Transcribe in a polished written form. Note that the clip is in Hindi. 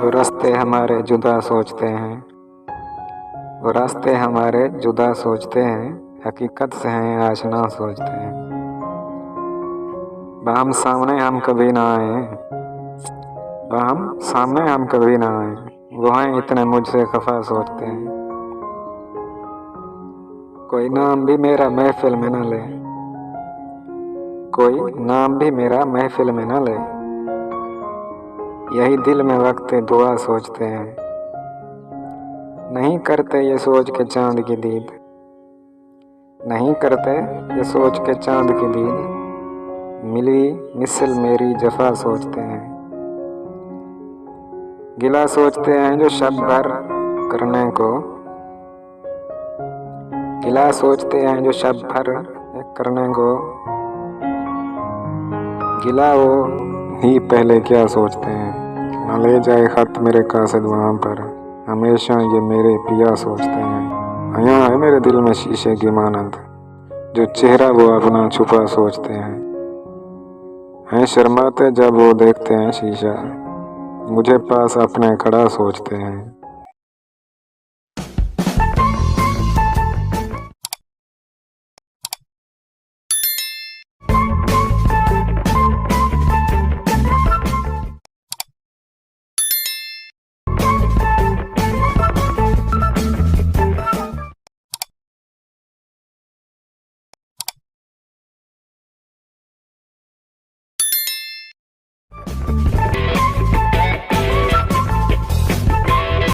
वो रास्ते हमारे जुदा सोचते हैं, वो रास्ते हमारे जुदा सोचते हैं, हकीकत से हैं आशना सोचते हैं। बाहम सामने हम कभी ना आए, बाहम सामने हम कभी ना आए, वो हैं इतने मुझसे खफा सोचते हैं। कोई नाम भी मेरा महफिल में न ले, कोई नाम भी मेरा महफिल में न ले, यही दिल में वक्त दुआ सोचते हैं। नहीं करते ये सोच के चांद की दीद, नहीं करते ये सोच के चांद की दीद, मिली मिसल मेरी जफा सोचते हैं। गिला सोचते हैं जो शब भर करने को, गिला सोचते हैं जो शब भर करने को, गिला वो ही पहले क्या सोचते हैं। न ले जाए खत मेरे कासिद वहाँ पर, हमेशा ये मेरे पिया सोचते हैं। आया है मेरे दिल में शीशे की मानंद, जो चेहरा वो अपना छुपा सोचते हैं शर्माते जब वो देखते हैं शीशा, मुझे पास अपने खड़ा सोचते हैं।